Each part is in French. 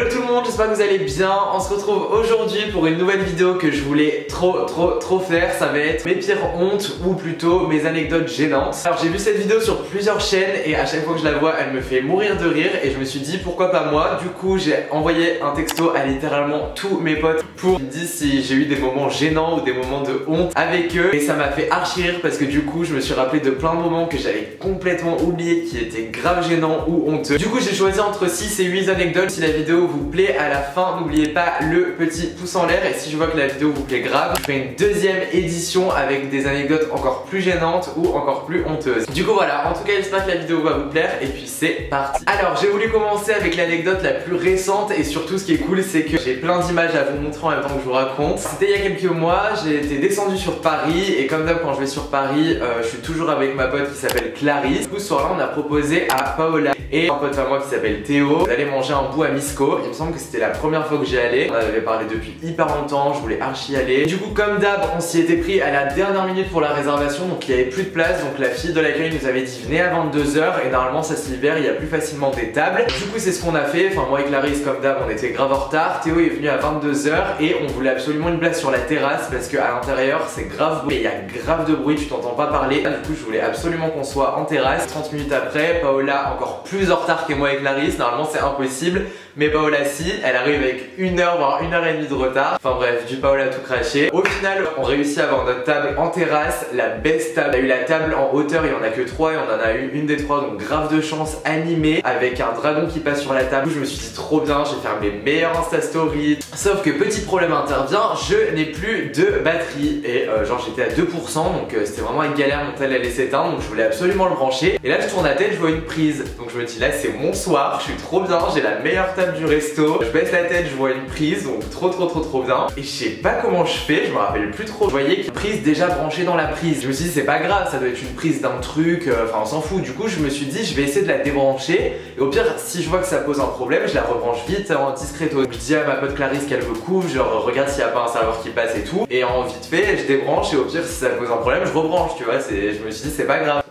Hello tout le monde, j'espère que vous allez bien. On se retrouve aujourd'hui pour une nouvelle vidéo que je voulais trop faire. Ça va être mes pires hontes ou plutôt mes anecdotes gênantes. Alors j'ai vu cette vidéo sur plusieurs chaînes et à chaque fois que je la vois elle me fait mourir de rire et je me suis dit pourquoi pas moi. Du coup j'ai envoyé un texto à littéralement tous mes potes pour me dire si j'ai eu des moments gênants ou des moments de honte avec eux. Et ça m'a fait archi rire parce que du coup je me suis rappelé de plein de moments que j'avais complètement oublié qui étaient grave gênants ou honteux. Du coup j'ai choisi entre 6 et 8 anecdotes. Si la vidéo vous plaît, à la fin n'oubliez pas le petit pouce en l'air et si je vois que la vidéo vous plaît grave, je ferai une deuxième édition avec des anecdotes encore plus gênantes ou encore plus honteuses. Du coup voilà, en tout cas j'espère que la vidéo va vous plaire et puis c'est parti. Alors j'ai voulu commencer avec l'anecdote la plus récente et surtout ce qui est cool c'est que j'ai plein d'images à vous montrer en même temps que je vous raconte. C'était il y a quelques mois, j'ai été descendu sur Paris et comme d'hab quand je vais sur Paris, je suis toujours avec ma pote qui s'appelle Clarisse. Du coup ce soir là on a proposé à Paola et un pote à moi qui s'appelle Théo d'aller manger un bout à Misco. Il me semble que c'était la première fois que j'y allais. On en avait parlé depuis hyper longtemps, je voulais archi y aller. Du coup comme d'hab on s'y était pris à la dernière minute pour la réservation, donc il n'y avait plus de place. Donc la fille de l'accueil nous avait dit venez à 22 h et normalement ça se libère, il y a plus facilement des tables. Du coup c'est ce qu'on a fait, enfin moi et Clarisse comme d'hab on était grave en retard. Théo est venu à 22 h et on voulait absolument une place sur la terrasse parce qu'à l'intérieur c'est grave bruit, il y a grave de bruit, tu t'entends pas parler. Du coup je voulais absolument qu'on soit en terrasse. 30 minutes après, Paola encore plus en retard que moi et Clarisse, normalement c'est impossible. Mais Paola si, elle arrive avec 1 heure voire 1 heure et demie de retard. Enfin bref, du Paola tout craché. Au final, on réussit à avoir notre table en terrasse, la best table. On a eu la table en hauteur, il y en a que 3 et on en a eu une des 3, donc grave de chance, animée avec un dragon qui passe sur la table. Je me suis dit trop bien, je vais faire mes meilleurs Insta Stories. Sauf que petit problème intervient, je n'ai plus de batterie et genre j'étais à 2%, donc c'était vraiment une galère, mon tel allait s'éteindre, donc je voulais absolument le brancher. Et là je tourne la tête, je vois une prise, donc je me dis là c'est mon soir, je suis trop bien, j'ai la meilleure table du resto. Je baisse la tête, je vois une prise, donc trop bien. Et je sais pas comment je fais, je me rappelle plus trop. Je voyais qu'il y a une prise déjà branchée dans la prise. Je me suis dit c'est pas grave, ça doit être une prise d'un truc, enfin on s'en fout. Du coup je me suis dit je vais essayer de la débrancher et au pire si je vois que ça pose un problème, je la rebranche vite en discreto. Je dis à ma pote Clarisse qu'elle me couvre, genre regarde s'il y a pas un serveur qui passe et tout. Et en vite fait je débranche et au pire si ça pose un problème je rebranche, tu vois. Je me suis dit c'est pas grave.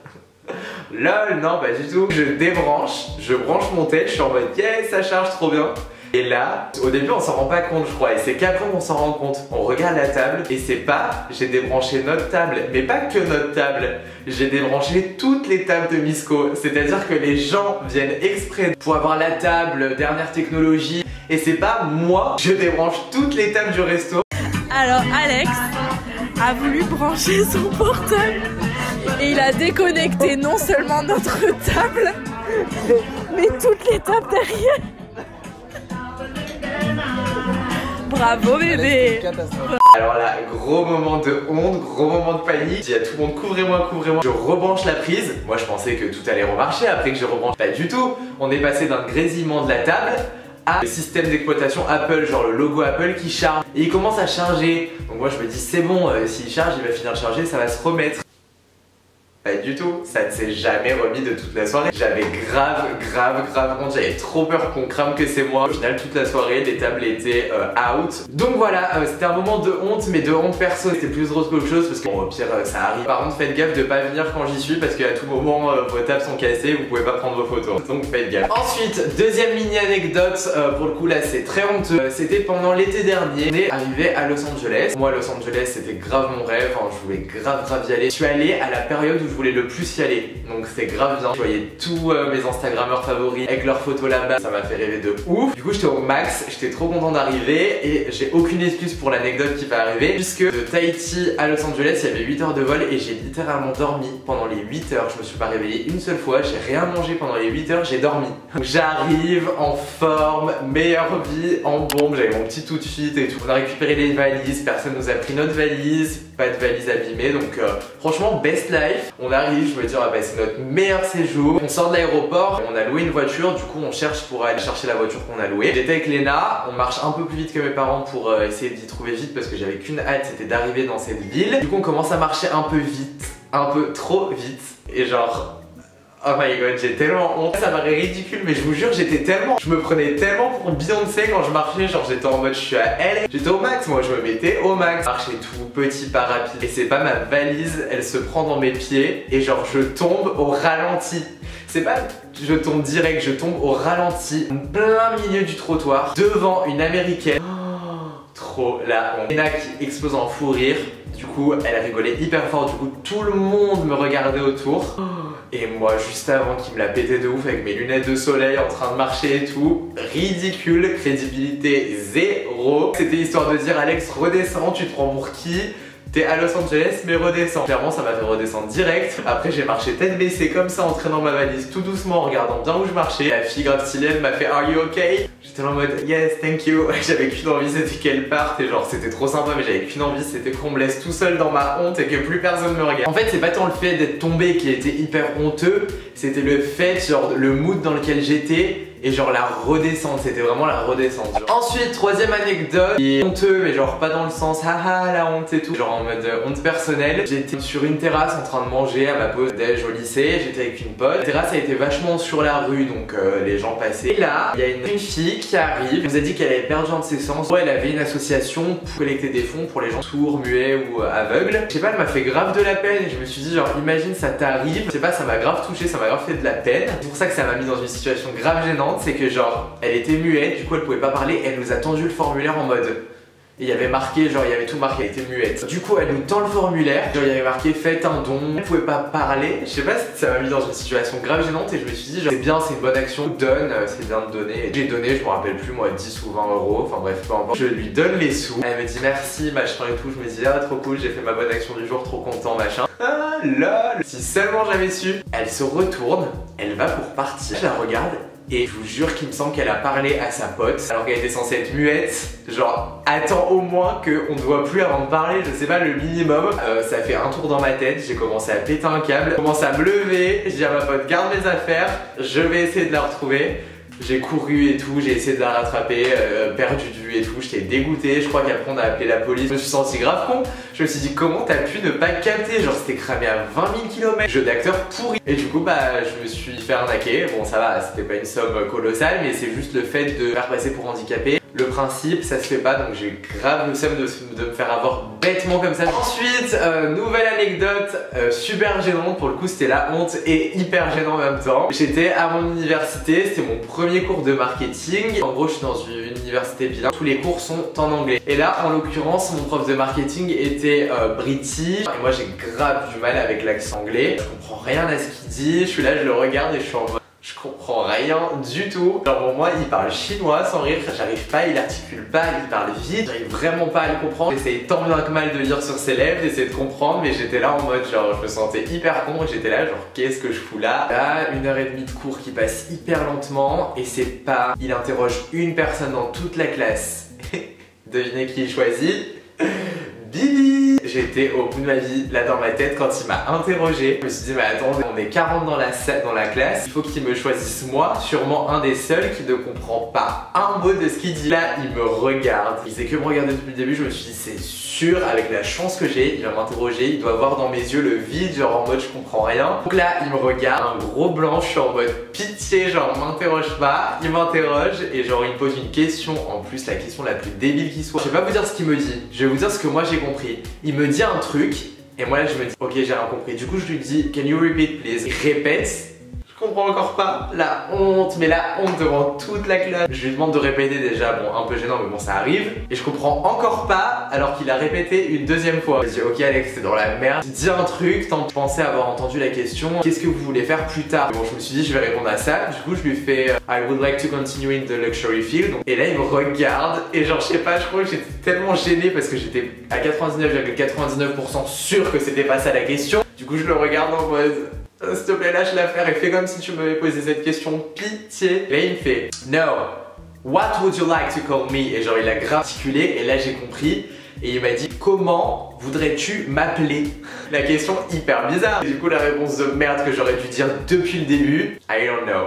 Lol, non pas du tout. Je débranche, je branche mon tel, je suis en mode yes ça charge trop bien. Et là, au début on s'en rend pas compte je crois et c'est qu'après qu'on s'en rend compte. On regarde la table et c'est pas j'ai débranché notre table, mais pas que notre table. J'ai débranché toutes les tables de Misco. C'est-à-dire que les gens viennent exprès pour avoir la table, dernière technologie. Et c'est pas moi, je débranche toutes les tables du resto. Alors Alex a voulu brancher son portable et il a déconnecté non seulement notre table, mais toutes les tables derrière. Bravo bébé. Alors là, gros moment de honte, gros moment de panique. Je dis à tout le monde couvrez-moi, couvrez-moi. Je rebranche la prise. Moi je pensais que tout allait remarcher après que je rebranche. Pas du tout. On est passé d'un grésillement de la table à le système d'exploitation Apple, genre le logo Apple qui charge. Et il commence à charger. Donc moi je me dis c'est bon, s'il charge, il va finir de charger, ça va se remettre. Pas du tout, ça ne s'est jamais remis de toute la soirée. J'avais grave honte, j'avais trop peur qu'on crame que c'est moi. Au final toute la soirée les tables étaient out. Donc voilà, c'était un moment de honte, mais de honte perso. C'était plus drôle qu'autre chose parce que bon, au pire ça arrive. Par contre faites gaffe de pas venir quand j'y suis parce qu'à tout moment vos tables sont cassées, vous pouvez pas prendre vos photos. Donc faites gaffe. Ensuite, deuxième mini anecdote, pour le coup là c'est très honteux. C'était pendant l'été dernier, on est arrivé à Los Angeles. Moi Los Angeles c'était grave mon rêve, hein, je voulais grave y aller. Je suis allé à la période où je voulais le plus y aller, donc c'est grave bien. Je voyais tous mes instagrammeurs favoris avec leurs photos là-bas, ça m'a fait rêver de ouf. Du coup j'étais au max, j'étais trop content d'arriver et j'ai aucune excuse pour l'anecdote qui va arriver puisque de Tahiti à Los Angeles il y avait 8 heures de vol et j'ai littéralement dormi pendant les 8 heures. Je me suis pas réveillé une seule fois, j'ai rien mangé pendant les 8 heures, j'ai dormi. J'arrive en forme, meilleure vie, en bombe, j'avais mon petit outfit et tout. On a récupéré les valises, personne nous a pris notre valise, pas de valise abîmée, donc franchement best life. On arrive, je me dis ah bah c'est notre meilleur séjour. On sort de l'aéroport, on a loué une voiture, du coup on cherche pour aller chercher la voiture qu'on a louée. J'étais avec Léna, on marche un peu plus vite que mes parents pour essayer d'y trouver vite parce que j'avais qu'une hâte, c'était d'arriver dans cette ville. Du coup on commence à marcher un peu vite, un peu trop vite et genre oh my god, j'ai tellement honte. Ça paraît ridicule mais je vous jure je me prenais tellement pour Beyoncé quand je marchais. Genre j'étais en mode je suis à LA, j'étais au max, moi je me mettais au max. Je marchais tout petit pas rapide et c'est pas ma valise, elle se prend dans mes pieds et genre je tombe au ralenti. C'est pas je tombe direct, je tombe au ralenti, en plein milieu du trottoir, devant une américaine. Oh, trop la honte. Lena qui explose en fou rire. Du coup, elle rigolait hyper fort. Du coup, tout le monde me regardait autour. Et moi, juste avant qu'il me la pétait de ouf avec mes lunettes de soleil en train de marcher et tout. Ridicule, crédibilité zéro. C'était histoire de dire Alex, redescends, tu te prends pour qui? T'es à Los Angeles mais redescends. Clairement ça m'a fait redescendre direct. Après j'ai marché tête baissée comme ça en traînant ma valise tout doucement en regardant bien où je marchais. La fille grave stylée elle m'a fait Are you okay? J'étais en mode Yes thank you. J'avais qu'une envie c'était qu'elle parte et genre c'était trop sympa mais j'avais qu'une envie c'était qu'on me laisse tout seul dans ma honte et que plus personne me regarde. En fait c'est pas tant le fait d'être tombé qui était hyper honteux, c'était le fait genre le mood dans lequel j'étais. Et genre la redescente, c'était vraiment la redescente genre. Ensuite, troisième anecdote qui est honteux mais genre pas dans le sens haha la honte et tout. Genre en mode honte personnelle. J'étais sur une terrasse en train de manger à ma pause déj au lycée. J'étais avec une pote. La terrasse a été vachement sur la rue donc les gens passaient. Et là, il y a une fille qui arrive. Elle nous a dit qu'elle avait perdu un de ses sens. Elle avait une association pour collecter des fonds pour les gens sourds, muets ou aveugles. Je sais pas, elle m'a fait grave de la peine et je me suis dit genre imagine ça t'arrive. Je sais pas, ça m'a grave touché, ça m'a grave fait de la peine. C'est pour ça que ça m'a mis dans une situation grave gênante. C'est que genre elle était muette, du coup elle pouvait pas parler, elle nous a tendu le formulaire en mode et il y avait marqué, genre il y avait tout marqué, elle était muette. Du coup elle nous tend le formulaire, genre il y avait marqué faites un don, elle pouvait pas parler. Je sais pas, ça m'a mis dans une situation grave gênante et je me suis dit genre c'est bien, c'est une bonne action, donne, c'est bien de donner. J'ai donné, je me rappelle plus moi 10 ou 20 euros, enfin bref peu importe. Je lui donne les sous, elle me dit merci machin et tout, je me dis ah trop cool, j'ai fait ma bonne action du jour, trop content machin. Ah lol. Si seulement j'avais su. Elle se retourne, elle va pour partir, je la regarde. Et je vous jure qu'il me semble qu'elle a parlé à sa pote alors qu'elle était censée être muette. Genre attends au moins qu'on ne doit plus avant de parler, je sais pas le minimum. Ça fait un tour dans ma tête, j'ai commencé à péter un câble, j'ai commencé à me lever, j'ai dit à ma pote garde mes affaires, je vais essayer de la retrouver. J'ai couru et tout, j'ai essayé de la rattraper, perdu de vue et tout, j'étais dégoûté, je crois qu'après on a appelé la police, je me suis senti grave con, je me suis dit comment t'as pu ne pas capter, genre c'était cramé à 20 000 km, jeu d'acteur pourri. Et du coup bah je me suis fait arnaquer, bon ça va, c'était pas une somme colossale mais c'est juste le fait de faire passer pour handicapé. Le principe ça se fait pas donc j'ai grave le seum de me faire avoir bêtement comme ça. Ensuite, nouvelle anecdote super gênante, pour le coup c'était la honte et hyper gênant en même temps. J'étais à mon université, c'était mon premier cours de marketing. En gros je suis dans une université bilingue, tous les cours sont en anglais. Et là en l'occurrence mon prof de marketing était british et moi j'ai grave du mal avec l'accent anglais. Je comprends rien à ce qu'il dit, je suis là je le regarde et je suis en mode je comprends rien du tout. Genre pour moi il parle chinois sans rire, j'arrive pas, il articule pas, il parle vite, j'arrive vraiment pas à le comprendre. J'essayais tant bien que mal de lire sur ses lèvres, d'essayer de comprendre mais j'étais là en mode genre je me sentais hyper con et j'étais là genre qu'est-ce que je fous là. Là 1h30 de cours qui passe hyper lentement et c'est pas, il interroge une personne dans toute la classe. Devinez qui il choisit? Bibi. J'étais au bout de ma vie là dans ma tête quand il m'a interrogé. Je me suis dit mais attendez, on est 40 dans la classe, il faut qu'il me choisisse moi, sûrement un des seuls qui ne comprend pas un mot de ce qu'il dit. Là il me regarde, il faisait que me regarder depuis le début, je me suis dit c'est sûr avec la chance que j'ai, il va m'interroger, il doit voir dans mes yeux le vide genre en mode je comprends rien. Donc là il me regarde, un gros blanc, je suis en mode pitié genre m'interroge pas, il m'interroge et genre il me pose une question, en plus la question la plus débile qui soit. Je vais pas vous dire ce qu'il me dit, je vais vous dire ce que moi j'ai compris. Il me dit un truc et moi là je me dis ok j'ai rien compris. Du coup je lui dis can you repeat please. Il répète, je comprends encore pas, la honte, mais la honte devant toute la classe. Je lui demande de répéter déjà, bon un peu gênant mais bon ça arrive. Et je comprends encore pas alors qu'il a répété une deuxième fois. Je dis ok Alex t'es dans la merde, dis un truc, tant que je pensais avoir entendu la question, qu'est-ce que vous voulez faire plus tard. Bon je me suis dit je vais répondre à ça, du coup je lui fais I would like to continue in the luxury field. Et là il me regarde et genre je sais pas, je crois que j'étais tellement gêné parce que j'étais à 99,99% sûr que c'était pas ça la question. Du coup je le regarde en mode s'il te plaît lâche l'affaire et fais comme si tu m'avais posé cette question, pitié. Et là il me fait no, what would you like to call me? Et genre il a grave articulé et là j'ai compris. Et il m'a dit comment voudrais-tu m'appeler? La question hyper bizarre. Et du coup la réponse de merde que j'aurais dû dire depuis le début, I don't know.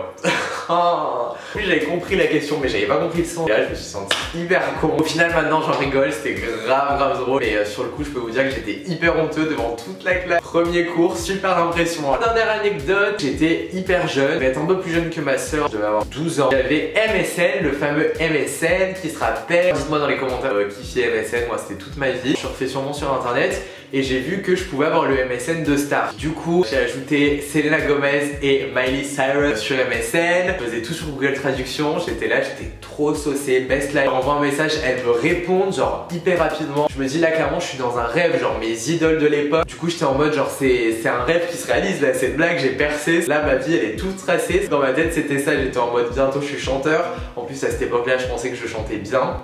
Oh. Oui j'avais compris la question mais j'avais pas compris le sens. Et là je me suis senti hyper con. Au final maintenant j'en rigole, c'était grave drôle. Et sur le coup je peux vous dire que j'étais hyper honteux devant toute la classe. Premier cours, super impressionnant. Dernière anecdote, j'étais hyper jeune. Je devais être un peu plus jeune que ma soeur, je devais avoir 12 ans. J'avais MSN, le fameux MSN qui se rappelle. Dites-moi dans les commentaires qui fait MSN, moi c'était toute ma vie. Je surfais sûrement sur internet et j'ai vu que je pouvais avoir le MSN de stars. Du coup, j'ai ajouté Selena Gomez et Miley Cyrus sur MSN. Je faisais tout sur Google Traduction. J'étais là, j'étais trop saucé, best life. J'envoie un message, elles me répondent genre hyper rapidement. Je me dis là clairement, je suis dans un rêve, genre mes idoles de l'époque. Du coup, j'étais en mode genre c'est un rêve qui se réalise là, cette blague, j'ai percé. Là, ma vie elle est toute tracée. Dans ma tête, c'était ça. J'étais en mode bientôt je suis chanteur. En plus, à cette époque-là, je pensais que je chantais bien.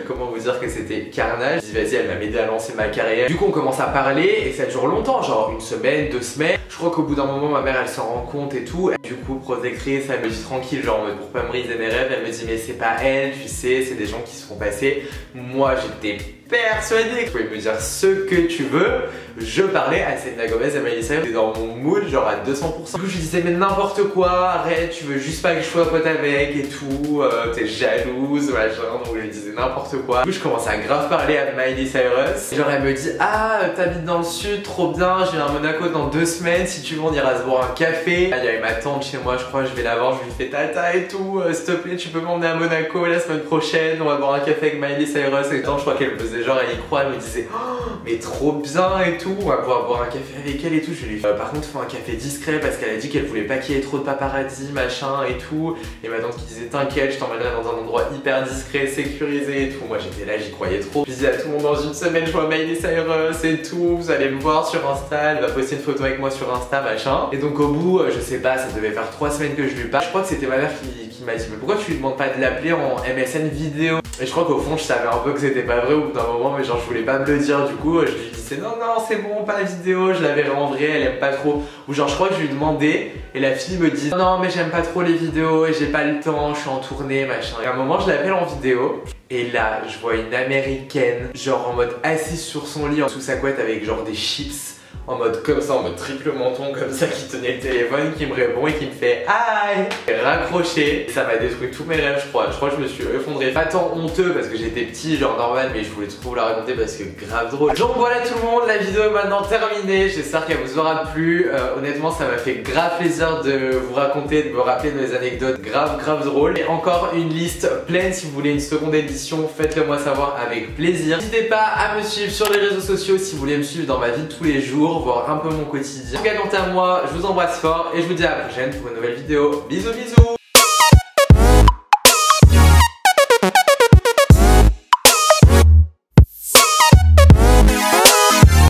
Comment vous dire que c'était carnage. Je dis vas-y, elle m'a aidé à lancer ma carrière. Du coup on commence à parler et ça dure longtemps, genre une semaine, 2 semaines. Je crois qu'au bout d'un moment ma mère elle s'en rend compte et tout. Du coup protectrice, elle me dit tranquille, genre pour pas me briser mes rêves. Elle me dit mais c'est pas elle, tu sais, c'est des gens qui se font passer. Moi j'étais persuadé que tu pouvais me dire ce que tu veux. Je parlais à Selena Gomez et Miley Cyrus. J'étais dans mon mood genre à 200%. Du coup je disais mais n'importe quoi, arrête, tu veux juste pas que je sois pote avec et tout, t'es jalouse, machin. Donc je lui disais n'importe quoi. Du coup je commence à grave parler à Miley Cyrus. Genre elle me dit ah t'habites dans le sud, trop bien, je viens à Monaco dans 2 semaines, si tu veux on ira se boire un café. Là il y avait ma tante chez moi, je crois, je vais la voir, je lui fais tata et tout, s'il te plaît tu peux m'emmener à Monaco la semaine prochaine, on va boire un café avec Miley Cyrus. Et tant je crois qu'elle faisait genre elle y croit, elle me disait oh, mais trop bien et tout, on va pouvoir boire un café avec elle et tout. Je lui fais par contre faut un café discret parce qu'elle a dit qu'elle voulait pas qu'il y ait trop de paparazzi machin et tout. Et ma tante qui disait t'inquiète, je t'emmènerai dans un endroit hyper discret, sécurisé et tout. Moi j'étais là, j'y croyais trop. Je disais à tout le monde dans une semaine je vois Miley Cyrus et tout, vous allez me voir sur Insta, elle va poster une photo avec moi sur Insta machin. Et donc au bout, je sais pas, ça devait faire 3 semaines que je lui parle. Je crois que c'était ma mère qui m'a dit mais pourquoi tu lui demandes pas de l'appeler en MSN vidéo? Et je crois qu'au fond je savais un peu que c'était pas vrai au bout d'un moment, mais genre je voulais pas me le dire. Du coup je lui disais non c'est bon, pas la vidéo, je la verrai en vrai, elle aime pas trop. Ou genre je crois que je lui demandais et la fille me dit non mais j'aime pas trop les vidéos et j'ai pas le temps, je suis en tournée machin. Et à un moment je l'appelle en vidéo et là je vois une américaine genre en mode assise sur son lit sous sa couette avec genre des chips. En mode comme ça, en mode triple menton comme ça, qui tenait le téléphone, qui me répond et qui me fait aïe, raccroché. Ça m'a détruit tous mes rêves je crois. Je crois que je me suis effondré. Pas tant honteux parce que j'étais petit, genre normal, mais je voulais trop vous la raconter parce que grave drôle. Donc voilà tout le monde, la vidéo est maintenant terminée. J'espère qu'elle vous aura plu. Honnêtement ça m'a fait grave plaisir de vous raconter, de me rappeler de mes anecdotes grave drôles. Et encore une liste pleine, si vous voulez une seconde édition, faites-le moi savoir avec plaisir. N'hésitez pas à me suivre sur les réseaux sociaux si vous voulez me suivre dans ma vie de tous les jours, voir un peu mon quotidien. En tout cas quant à moi, je vous embrasse fort et je vous dis à la prochaine pour une nouvelle vidéo. Bisous bisous.